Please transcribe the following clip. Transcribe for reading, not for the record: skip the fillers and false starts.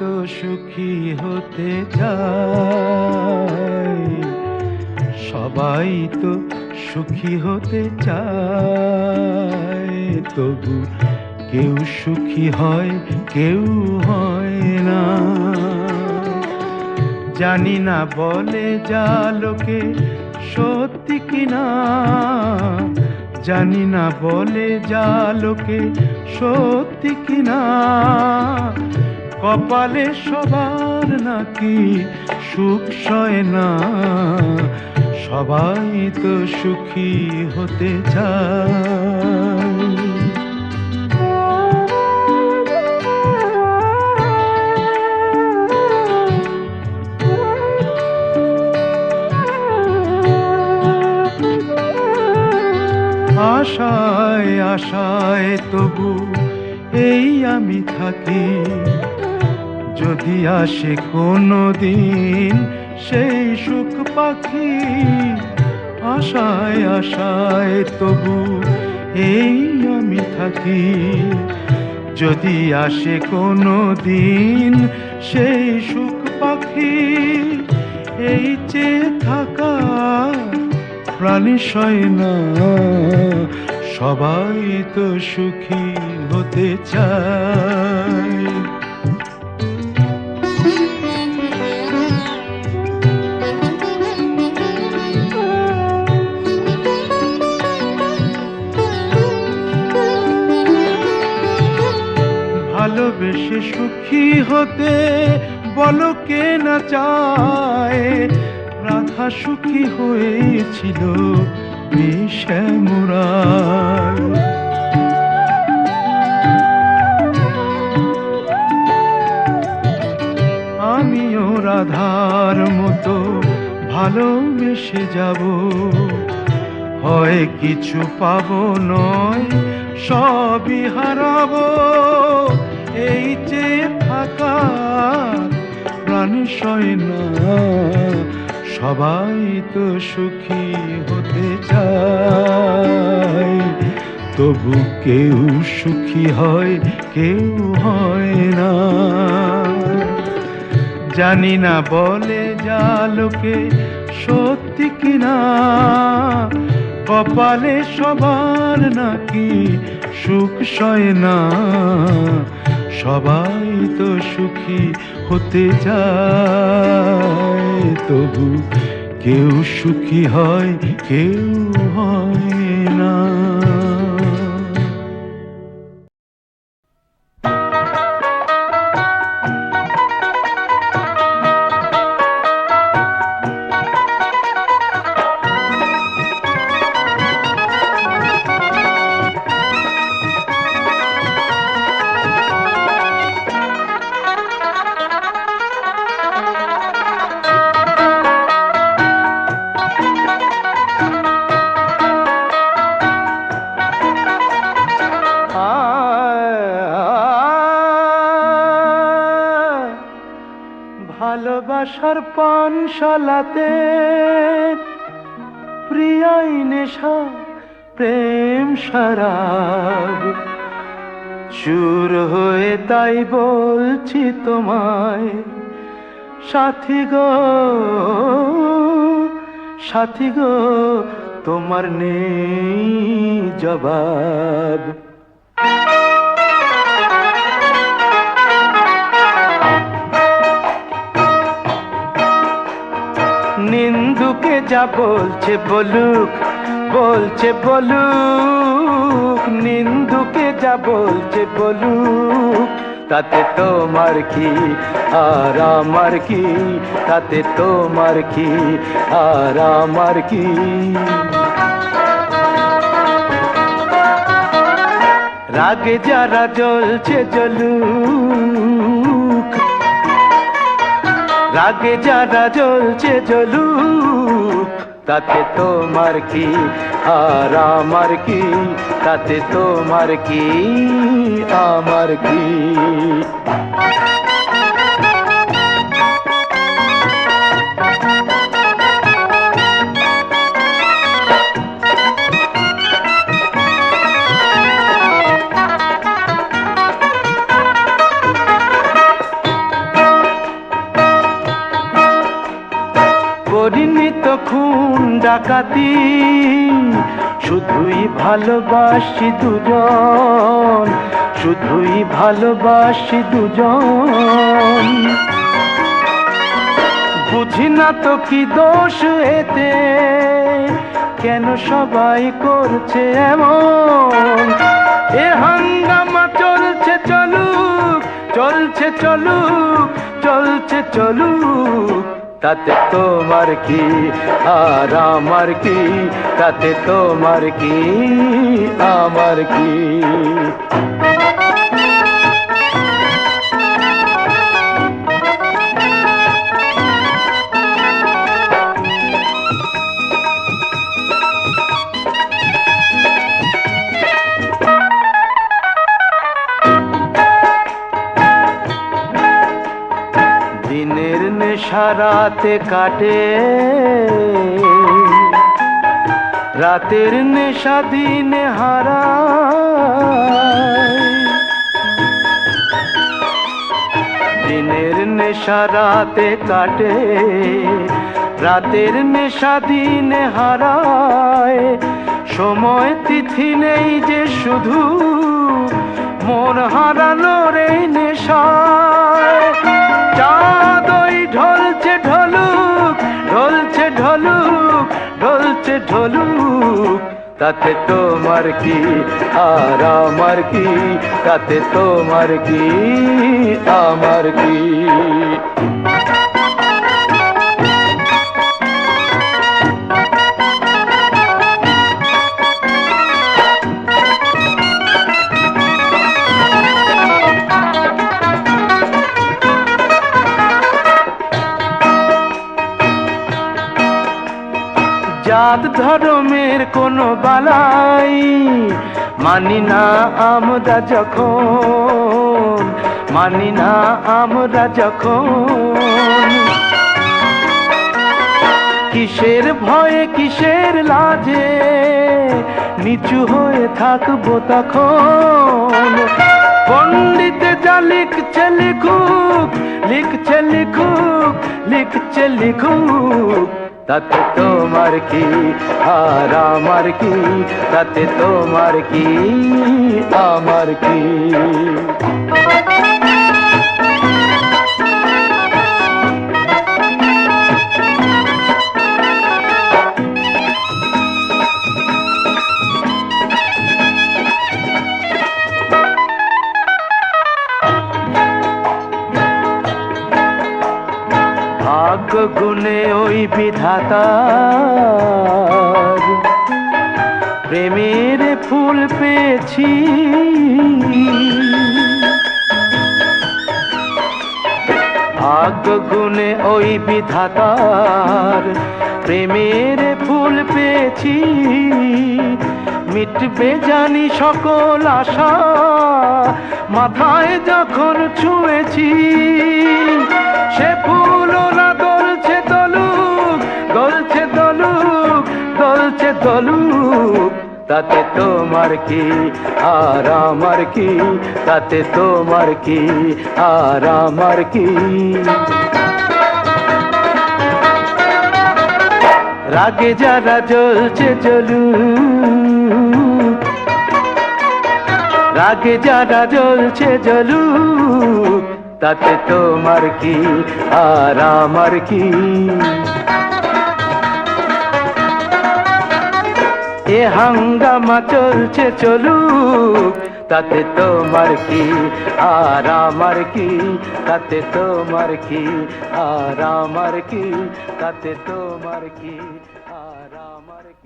তো সুখী হতে চায়, সবাই তো সুখী হতে চায়, তবু কেউ সুখী হয় কেউ হয় না। জানি না বলে যা লোকে সত্যি কিনা, জানি না বলে যা লোকে সত্যি কিনা, কপালে সবার নাকি সুখ সয় না, সবাই তো সুখী হতে চায়। আশায় আশায় তবু এই আমি থাকি, যদি আসে কোনো দিন সেই সুখ পাখি। আশায় আশায় তবু এই আমি থাকি, যদি আসে কোনো দিন সেই সুখ পাখি। এই চেয়ে থাকা প্রাণী সয় না, সবাই তো সুখী হতে চায়। ভালোবেসে সুখী হতে বলো কে না চায়, রাধা সুখী হয়েছিল শ্যামরায়। আমিও রাধার মতো ভালোবেসে যাব, হয় কিছু পাবো নয় সবই হারাবো। এই যে থাকা প্রাণী সয় না, সবাই তো সুখী হতে চায়, তবু কেউ সুখী হয় কেউ হয় না। জানি না বলে যা লোকে সত্যি কিনা, কপালে সবার নাকি সুখ সয় না, সবাই তো সুখী হতে চায়, তবু কেউ সুখী হয় কেউ হয় না। ভালোবাসার পানশালাতে প্রিয়াই নেশা প্রেম শরাব, চুর হয়ে তাই বলছি তোমায় সাথী গো, সাথী গো তোমার নেই জবাব। নিন্দুকে যা বলছে বলুক, বলছে বলুক, নিন্দুকে যা বলছে বলুক, তাতে তোমার কি আর আমার কি, তাতে তোমার কি আর আমার কি। রাগে যারা জ্বলছে জ্বলুক, রাগে যারা জ্বলছে জ্বলুক, তাতে তোমার কি আর আমার কি, তাতে তোমার কি আমার কি। ডাকাতি, শুধুই ভালোবাসি দুজন, শুধুই ভালোবাসি দুজন। বুঝি না তো কি দোষ এতে, কেন সবাই করছে এমন। এ হাঙ্গামা চলছে চলুক, চলছে চলুক, চলছে চলুক, তাতে তোমার কি আর আমার কি, তাতে তোমার কি আমার কি। দিনের নেশা রাতে কাটে, রাতের নেশা দিনে হারায়। দিনের নেশা রাতে কাটে, রাতের নেশা দিনে হারায়। সময় তিথি নেই যে শুধু মন হারানোর এই নেশায়। চাঁদ ওই ঢলছে ঢলুক, ঢলছে ঢলুক, ঢলছে ঢলুক, তাতে তোমার কি আর আমার কি, তাতে তোমার কি আমার কি। জাত ধর্মের কোনো বালাই মানি না আমরা যখন, মানি না আমরা যখন। কিসের ভয়ে কিসের লাজে নিচু হয়ে থাকবো তখন। পণ্ডিতে যা লিখছে লিখুক, লিখছে লিখুক, লিখছে লিখুক, তাতে তোমার কি আর আমার কি, তাতে তোমার কি আমার কি। ভাগ্য গুণে ওই বিধাতার প্রেমের ফুল পেয়েছি। ভাগ্য গুণে ওই বিধাতার প্রেমের ফুল পেয়েছি। মিটবে জানি সকল আশা মাথায় যখন ছুঁয়েছি। সে ফুলও না দলছে দলুক, দলছে দলুক, দলছে দলুক, তাতে তোমার কি আর আমার কি, তাতে তোমার কি আর আমার কি। রাগে যারা জ্বলছে জ্বলুক, রাগে যারা জ্বলছে জ্বলুক, তাতে তোমার কি আর আমার কি। এ হাঙ্গামা চলছে চলুক, তাতে তোমার কি আর আমার কি, তাতে তোমার কি আর আমার কি, তাতে তোমার কি আর আমার কি।